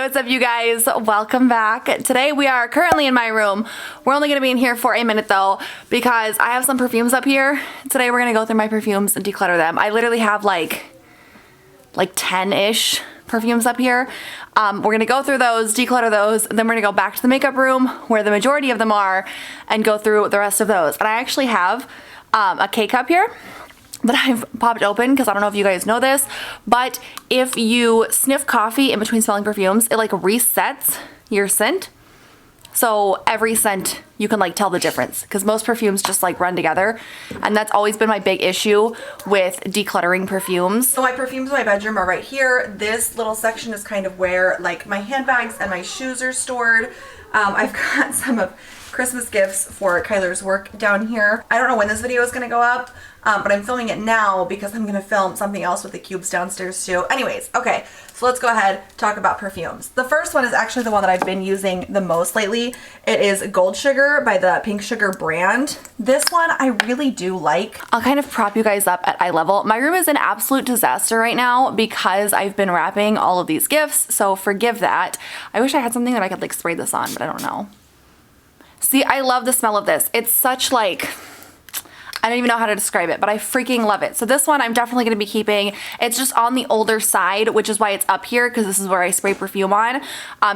what's up you guys? Welcome back. Today we are currently in my room. We're only going to be in here for a minute though because I have some perfumes up here. Today we're going to go through my perfumes and declutter them. I literally have like 10-ish perfumes up here. We're going to go through those, declutter those, and then we're going to go back to the makeup room where the majority of them are and go through the rest of those. And I actually have a K-cup here that I've popped open because I don't know if you guys know this, but if you sniff coffee in between smelling perfumes, it like resets your scent. So every scent you can like tell the difference because most perfumes just like run together, and that's always been my big issue with decluttering perfumes. So my perfumes in my bedroom are right here. This little section is kind of where like my handbags and my shoes are stored. I've got some of Christmas gifts for Kyler's work down here. I don't know when this video is going to go up, but I'm filming it now because I'm going to film something else with the cubes downstairs too. Anyways, okay, so let's go ahead talk about perfumes. The first one is actually the one that I've been using the most lately. It is Gold Sugar by the Pink Sugar brand. This one I really do like. I'll kind of prop you guys up at eye level. My room is an absolute disaster right now because I've been wrapping all of these gifts, so forgive that. I wish I had something that I could like spray this on, but I don't know. See, I love the smell of this. It's such like, I don't even know how to describe it, but I freaking love it. So this one I'm definitely going to be keeping. It's just on the older side, which is why it's up here because this is where I spray perfume on.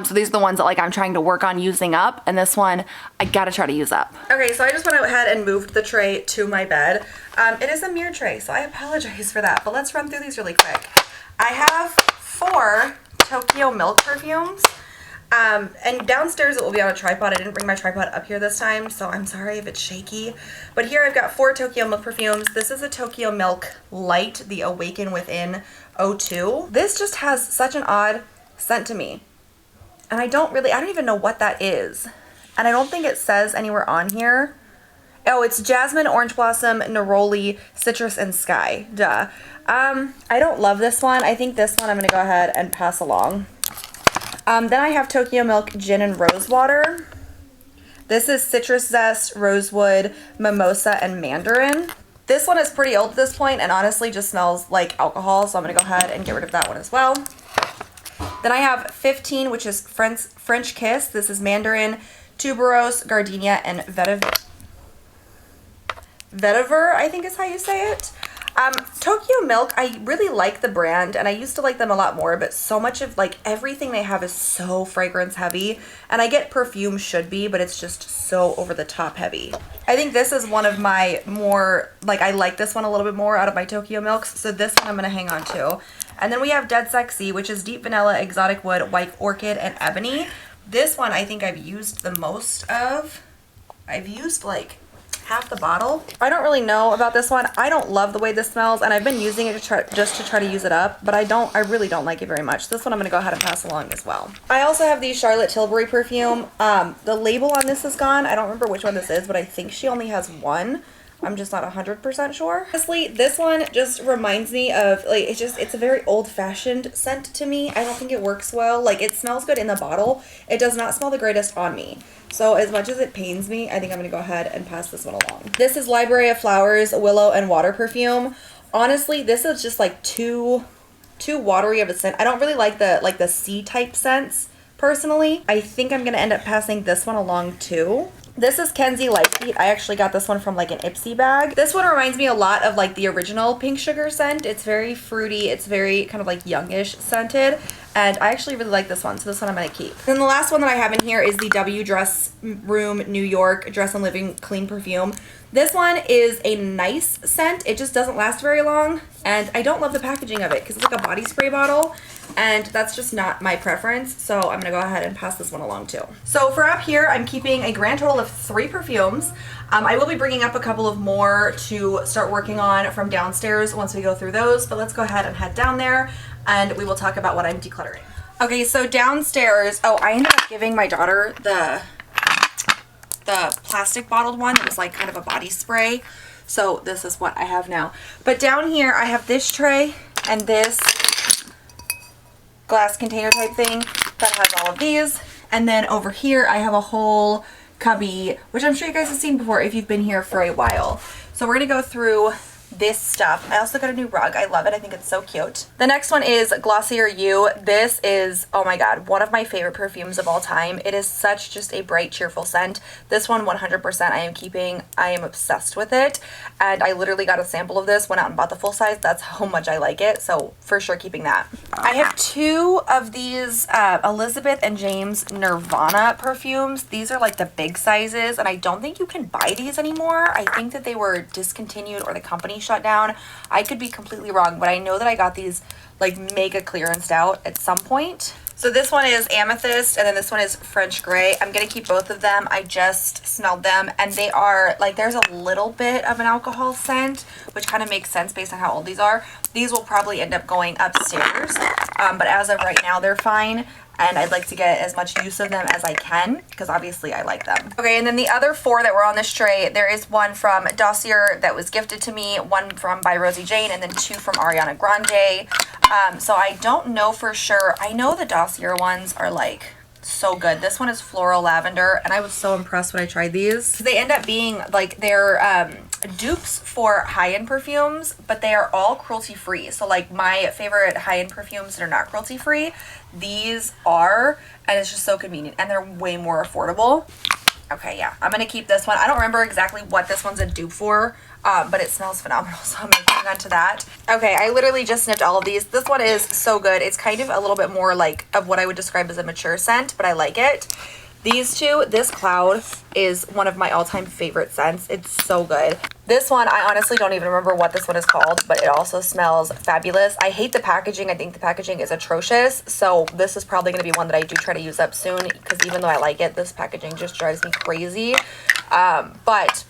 So these are the ones that like I'm trying to work on using up, and this one I gotta try to use up. Okay, so I just went ahead and moved the tray to my bed. It is a mirror tray, so I apologize for that, but let's run through these really quick. I have 4 Tokyo Milk perfumes. And downstairs it will be on a tripod. I didn't bring my tripod up here this time, so I'm sorry if it's shaky. But here I've got 4 Tokyo Milk perfumes. This is a Tokyo Milk Light, the Awaken Within 02. This just has such an odd scent to me. And I don't even know what that is. And I don't think it says anywhere on here. Oh, it's Jasmine, Orange Blossom, Neroli, Citrus, and Sky. Duh. I don't love this one. I think this one I'm going to go ahead and pass along. Then I have Tokyo Milk Gin and Rose Water. This is Citrus Zest, Rosewood, Mimosa, and Mandarin. This one is pretty old at this point and honestly just smells like alcohol, so I'm going to go ahead and get rid of that one as well. Then I have 15, which is French Kiss. This is Mandarin, Tuberose, Gardenia, and Vetiver, I think is how you say it. Tokyo Milk, I really like the brand and I used to like them a lot more, but so much of like everything they have is so fragrance heavy, and I get perfume should be, but it's just so over the top heavy. I think this is one of my more, like I like this one a little bit more out of my Tokyo Milks, so this one I'm going to hang on to. And then we have Dead Sexy, which is Deep Vanilla, Exotic Wood, White Orchid, and Ebony. This one I think I've used the most of. I've used like half the bottle. I don't really know about this one. I don't love the way this smells, and I've been using it just to try to use it up, but I really don't like it very much. This one I'm going to go ahead and pass along as well. I also have the Charlotte Tilbury perfume. The label on this is gone. I don't remember which one this is, but I think she only has one. I'm just not 100% sure. Honestly, this one just reminds me of, like, it's a very old-fashioned scent to me. I don't think it works well. Like, it smells good in the bottle. It does not smell the greatest on me. So as much as it pains me, I think I'm going to go ahead and pass this one along. This is Library of Flowers Willow and Water perfume. Honestly, this is just like too watery of a scent. I don't really like the C-type scents personally. I think I'm going to end up passing this one along too. This is Kenzie Lightspeed. I actually got this one from like an Ipsy bag. This one reminds me a lot of like the original Pink Sugar scent. It's very fruity. It's very kind of like youngish scented. And I actually really like this one, so this one I'm going to keep. And the last one that I have in here is the W Dress Room New York Dress and Living Clean perfume. This one is a nice scent. It just doesn't last very long, and I don't love the packaging of it because it's like a body spray bottle, and that's just not my preference, so I'm going to go ahead and pass this one along too. So for up here, I'm keeping a grand total of 3 perfumes. I will be bringing up a couple of more to start working on from downstairs once we go through those, but let's go ahead and head down there and we will talk about what I'm decluttering. Okay, so downstairs, I ended up giving my daughter the plastic bottled one that was like kind of a body spray. So this is what I have now. But down here I have this tray and this glass container type thing that has all of these. And then over here I have a whole cubby, which I'm sure you guys have seen before if you've been here for a while. So we're going to go through this stuff. I also got a new rug. I love it. I think it's so cute. The next one is Glossier You. This is, oh my god, one of my favorite perfumes of all time. It is such just a bright, cheerful scent. This one 100% I am keeping. I am obsessed with it. And I literally got a sample of this, went out and bought the full size. That's how much I like it. So for sure keeping that. I have two of these Elizabeth and James Nirvana perfumes. These are like the big sizes, and I don't think you can buy these anymore. I think that they were discontinued or the company shut down. I could be completely wrong, but I know that I got these like mega clearanced out at some point. So this one is Amethyst, and then this one is French Gray. I'm gonna keep both of them. I just smelled them, and they are like, there's a little bit of an alcohol scent, which kind of makes sense based on how old these are. These will probably end up going upstairs, but as of right now, they're fine. And I'd like to get as much use of them as I can, because obviously I like them. Okay, and then the other four that were on this tray, there is one from Dossier that was gifted to me, one from by Rosie Jane, and then two from Ariana Grande. So I don't know for sure. I know the Dossier ones are like so good. This one is Floral Lavender, and I was so impressed when I tried these. They end up being like, they're dupes for high-end perfumes, but they are all cruelty-free. So like my favorite high-end perfumes that are not cruelty-free, these are, and it's just so convenient, and they're way more affordable. Okay, yeah, I'm gonna keep this one. I don't remember exactly what this one's a dupe for, but it smells phenomenal, so I'm gonna hang on to that. Okay, I literally just sniffed all of these. This one is so good. It's kind of a little bit more like of what I would describe as a mature scent, but I like it. These two, this Cloud is one of my all-time favorite scents. It's so good. This one, I honestly don't even remember what this one is called, but it also smells fabulous. I hate the packaging. I think the packaging is atrocious, so this is probably going to be one that I do try to use up soon, because even though I like it, this packaging just drives me crazy. But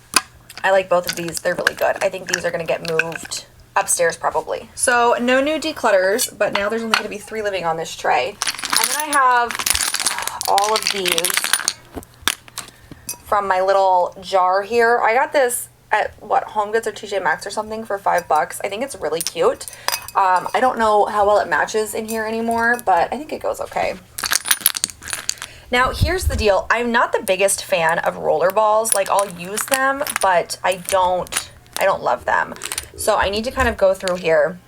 I like both of these. They're really good. I think these are going to get moved upstairs probably. So no new declutters, but now there's only going to be 3 living on this tray. And then I have all of these from my little jar here. I got this at what, Home Goods or TJ Maxx or something for $5. I think it's really cute. I don't know how well it matches in here anymore, but I think it goes okay. Now here's the deal. I'm not the biggest fan of roller balls. Like, I'll use them, but I don't love them. So I need to kind of go through here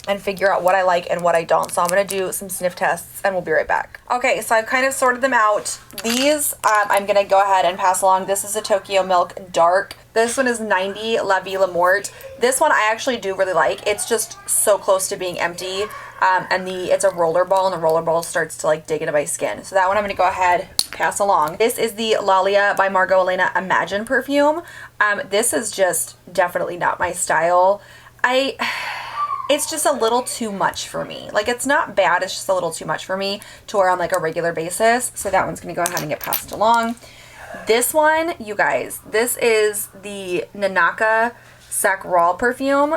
and figure out what I like and what I don't. So I'm going to do some sniff tests and we'll be right back. Okay, so I've kind of sorted them out. These, I'm going to go ahead and pass along. This is a Tokyo Milk Dark. This one is 90 La Vie La Morte. This one I actually do really like. It's just so close to being empty. And it's a roller ball, and the roller ball starts to like dig into my skin. So that one I'm going to go ahead, pass along. This is the Lalia by Margot Elena Imagine perfume. This is just definitely not my style. It's just a little too much for me. Like, it's not bad, it's just a little too much for me to wear on like a regular basis. So that one's gonna go ahead and get passed along. This one, you guys, this is the Nanaka Sacral perfume.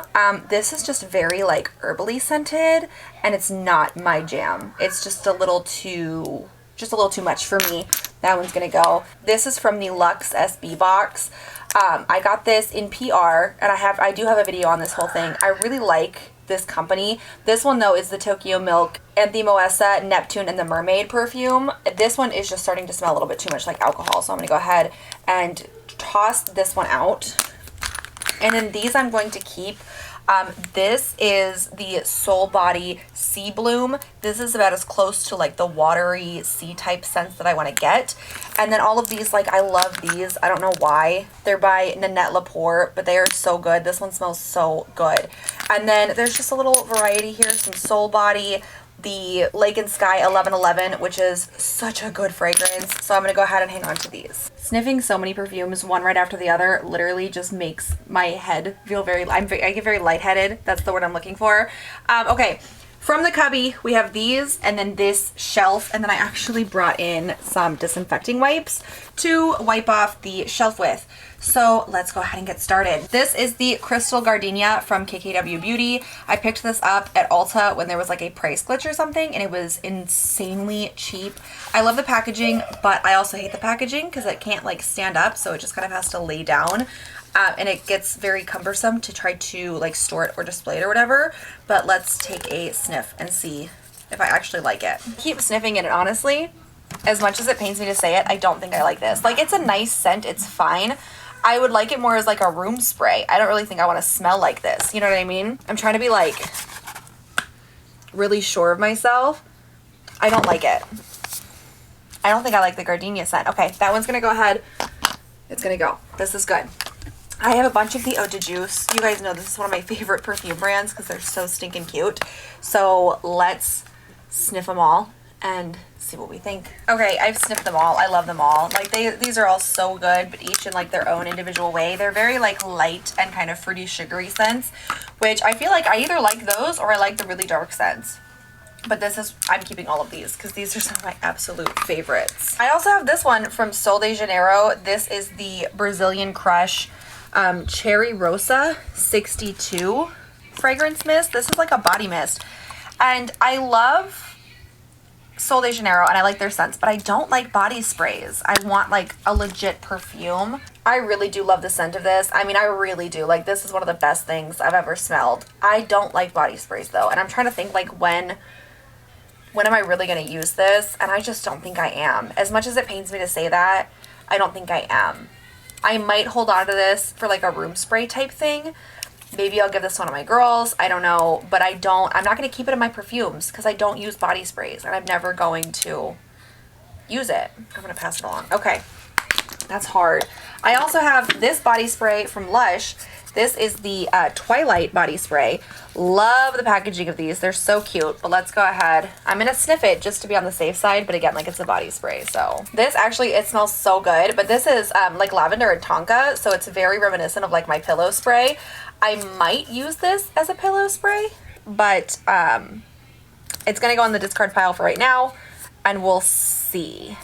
This is just very like herbally scented, and it's not my jam. It's just a little too much for me. That one's gonna go. This is from the Luxe SB box. I got this in PR, and I do have a video on this whole thing. I really like this company. This one though is the Tokyo Milk Anthimoessa Neptune and the Mermaid perfume. This one is just starting to smell a little bit too much like alcohol, so I'm gonna go ahead and toss this one out. And then these I'm going to keep. This is the Soul Body Sea Bloom. This is about as close to like the watery sea type scents that I want to get. And then all of these, like, I love these. I don't know why. They're by Nanette Laporte, but they are so good. This one smells so good. And then there's just a little variety here. Some Soul Body, the Lake and Sky 1111, which is such a good fragrance. So I'm going to go ahead and hang on to these. Sniffing so many perfumes, one right after the other, literally just makes my head feel I get very lightheaded. That's the word I'm looking for. Okay. From the cubby, we have these and then this shelf, and then I actually brought in some disinfecting wipes to wipe off the shelf with. So let's go ahead and get started. This is the Crystal Gardenia from KKW Beauty. I picked this up at Ulta when there was like a price glitch or something, and it was insanely cheap. I love the packaging, but I also hate the packaging because it can't like stand up, so it just kind of has to lay down. And it gets very cumbersome to try to like store it or display it or whatever. But let's take a sniff and see if I actually like it. I keep sniffing it, and honestly, as much as it pains me to say it, I don't think I like this. Like, it's a nice scent, it's fine. I would like it more as like a room spray. I don't really think I want to smell like this. You know what I mean? I'm trying to be like really sure of myself. I don't like it. I don't think I like the gardenia scent. Okay, that one's gonna go ahead. It's gonna go. This is good. I have a bunch of the Eau de Juice. You guys know this is one of my favorite perfume brands because they're so stinking cute. So let's sniff them all and see what we think. Okay, I've sniffed them all. I love them all. Like these are all so good, but each in like their own individual way. They're very like light and kind of fruity, sugary scents, which I feel like I either like those or I like the really dark scents. But this is, I'm keeping all of these because these are some of my absolute favorites. I also have this one from Sol de Janeiro. This is the Brazilian Crush Cherry Rosa 62 fragrance mist. This is like a body mist. And I love Sol de Janeiro and I like their scents, but I don't like body sprays. I want like a legit perfume. I really do love the scent of this. I mean, I really do. Like, this is one of the best things I've ever smelled. I don't like body sprays though. And I'm trying to think like when am I really going to use this? And I just don't think I am. As much as it pains me to say that, I don't think I am. I might hold on to this for like a room spray type thing. Maybe I'll give this one to my girls. I don't know. But I'm not going to keep it in my perfumes because I don't use body sprays. And I'm never going to use it. I'm going to pass it along. Okay. That's hard. I also have this body spray from Lush. This is the Twilight body spray. Love the packaging of these. They're so cute. But let's go ahead. I'm going to sniff it just to be on the safe side. But again, like it's a body spray. So this actually, it smells so good. But this is like lavender and tonka. So it's very reminiscent of like my pillow spray. I might use this as a pillow spray. But it's going to go in the discard pile for right now. And we'll see.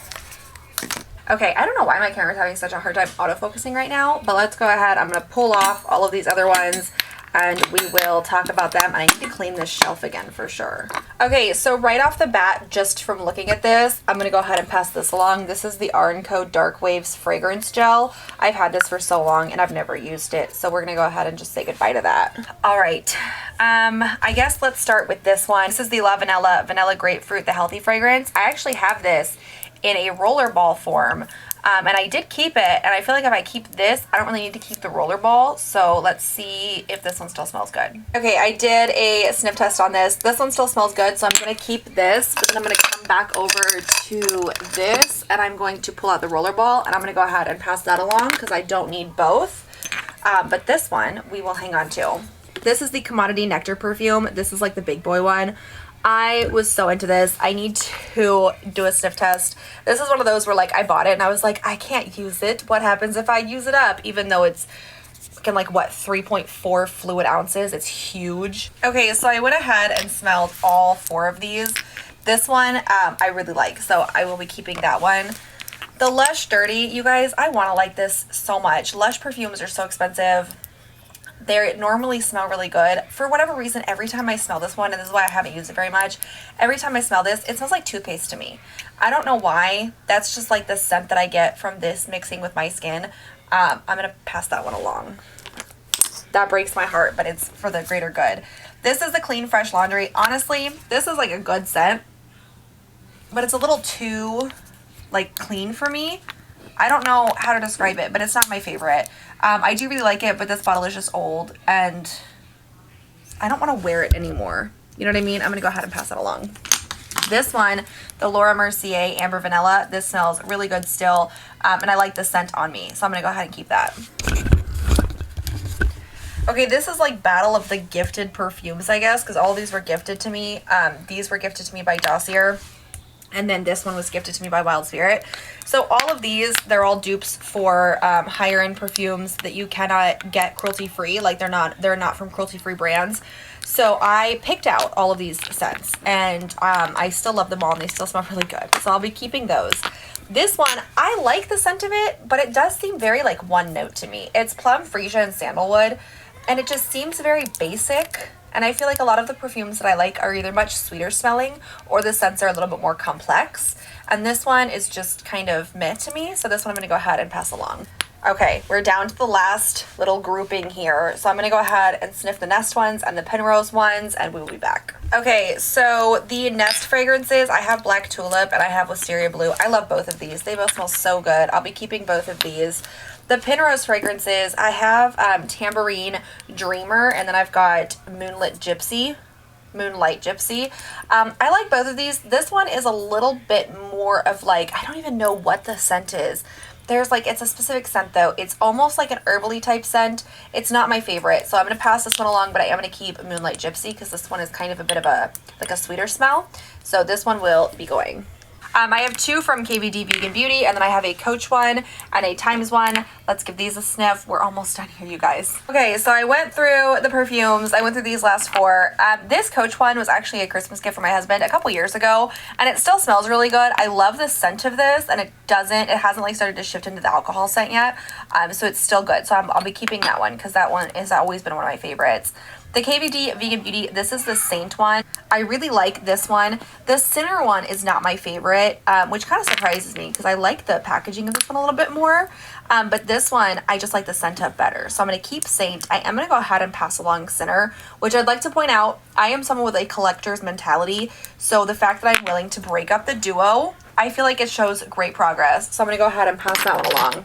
Okay, I don't know why my camera's having such a hard time autofocusing right now, but let's go ahead. I'm going to pull off all of these other ones and we will talk about them. And I need to clean this shelf again for sure. Okay, so right off the bat, just from looking at this, I'm going to go ahead and pass this along. This is the R&Co Dark Waves Fragrance Gel. I've had this for so long and I've never used it, so we're going to go ahead and just say goodbye to that. All right, I guess let's start with this one. This is the La Vanilla Grapefruit, the healthy fragrance. I actually have this in a rollerball form, and I did keep it, and I feel like if I keep this, I don't really need to keep the rollerball, so let's see if this one still smells good. Okay, I did a sniff test on this. This one still smells good, so I'm going to keep this, but then I'm going to come back over to this, and I'm going to pull out the rollerball, and I'm going to go ahead and pass that along, because I don't need both, but this one we will hang on to. This is the Commodity Nectar perfume. This is like the big boy one. I was so into this. I need to do a sniff test. This is one of those where like I bought it and I was like, I can't use it. What happens if I use it up? Even though it's fucking like what, 3.4 fluid ounces. It's huge. Okay, so I went ahead and smelled all 4 of these. This one I really like, so I will be keeping that one. The Lush Dirty, you guys, I want to like this so much. Lush perfumes are so expensive. They normally smell really good. For whatever reason, every time I smell this one, and this is why I haven't used it very much, every time I smell this, it smells like toothpaste to me. I don't know why. That's just like the scent that I get from this mixing with my skin. I'm going to pass that one along. That breaks my heart, but it's for the greater good. This is the Clean Fresh Laundry. Honestly, this is like a good scent, but it's a little too like clean for me. I don't know how to describe it, but it's not my favorite. I do really like it, but this bottle is just old, and I don't want to wear it anymore. You know what I mean? I'm going to go ahead and pass that along. This one, the Laura Mercier Amber Vanilla, this smells really good still, and I like the scent on me, so I'm going to go ahead and keep that. Okay, this is like Battle of the Gifted Perfumes, I guess, because all of these were gifted to me. These were gifted to me by Dossier. And then this one was gifted to me by Wild Spirit. So all of these, they're all dupes for higher end perfumes that you cannot get cruelty free. Like they're not from cruelty free brands. So I picked out all of these scents, and I still love them all, and they still smell really good. So I'll be keeping those. This one, I like the scent of it, but it does seem very like one note to me. It's plum, freesia, and sandalwood, and it just seems very basic. And I feel like a lot of the perfumes that I like are either much sweeter smelling or the scents are a little bit more complex. And this one is just kind of meh to me. So this one I'm going to go ahead and pass along. Okay, we're down to the last little grouping here. So I'm going to go ahead and sniff the Nest ones and the Penrose ones, and we will be back. Okay, so the Nest fragrances, I have Black Tulip and I have Wisteria Blue. I love both of these. They both smell so good. I'll be keeping both of these. The Penrose fragrances, I have Tambourine Dreamer, and then I've got Moonlight Gypsy. I like both of these. This one is a little bit more of like, I don't even know what the scent is. There's like, it's a specific scent though. It's almost like an herbally type scent. It's not my favorite, so I'm going to pass this one along, but I am going to keep Moonlight Gypsy because this one is kind of a bit of a, like a sweeter smell. So this one will be going. I have two from KVD Vegan Beauty, and then I have a Coach one and a Times one. Let's give these a sniff. We're almost done here, you guys. Okay, so I went through the perfumes. I went through these last four. This Coach one was actually a Christmas gift for my husband a couple years ago, and it still smells really good. I love the scent of this, and it hasn't like started to shift into the alcohol scent yet, so it's still good. So I'll be keeping that one because that one has always been one of my favorites. The KVD Vegan Beauty, this is the Saint one. I really like this one. The Sinner one is not my favorite, which kind of surprises me because I like the packaging of this one a little bit more. But this one, I just like the scent of better. So I'm going to keep Saint. I am going to go ahead and pass along Sinner, which I'd like to point out, I am someone with a collector's mentality. So the fact that I'm willing to break up the duo, I feel like it shows great progress. So I'm going to go ahead and pass that one along.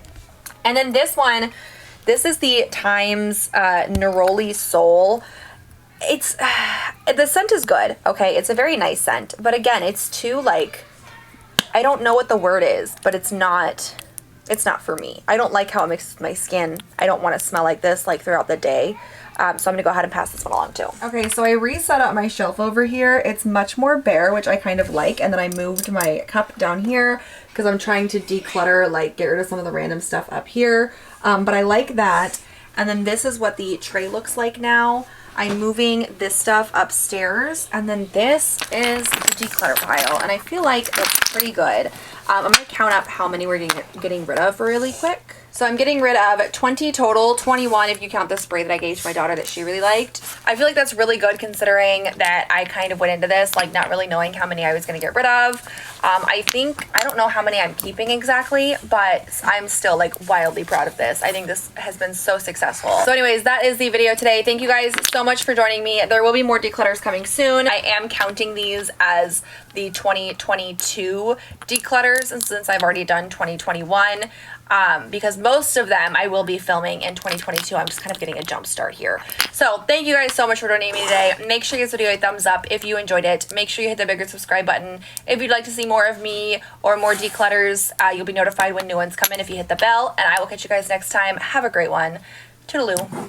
And then this one, this is the Times Neroli Soul. It's the scent is good, okay? It's a very nice scent, but again, it's too like, I don't know what the word is, but it's not for me. I don't like how it mixes with my skin. I don't want to smell like this like throughout the day. So I'm gonna go ahead and pass this one along too. Okay, so I reset up my shelf over here. It's much more bare, which I kind of like, and then I moved my cup down here because I'm trying to declutter, like get rid of some of the random stuff up here. But I like that. And then this is what the tray looks like now. I'm moving this stuff upstairs, and then this is the declutter pile, and I feel like it's pretty good. I'm going to count up how many we're getting rid of really quick. So I'm getting rid of 20 total, 21 if you count the spray that I gave to my daughter that she really liked. I feel like that's really good considering that I kind of went into this like not really knowing how many I was going to get rid of. I don't know how many I'm keeping exactly, but I'm still like wildly proud of this. I think this has been so successful. So anyways, that is the video today. Thank you guys so much for joining me. There will be more declutters coming soon. I am counting these as the 2022 declutters, and since I've already done 2021, because most of them I will be filming in 2022. I'm just kind of getting a jump start here. So thank you guys so much for joining me today. Make sure you give this video a thumbs up if you enjoyed it. Make sure you hit the bigger subscribe button if you'd like to see more of me or more declutters. You'll be notified when new ones come in if you hit the bell, and I will catch you guys next time. Have a great one. Toodaloo.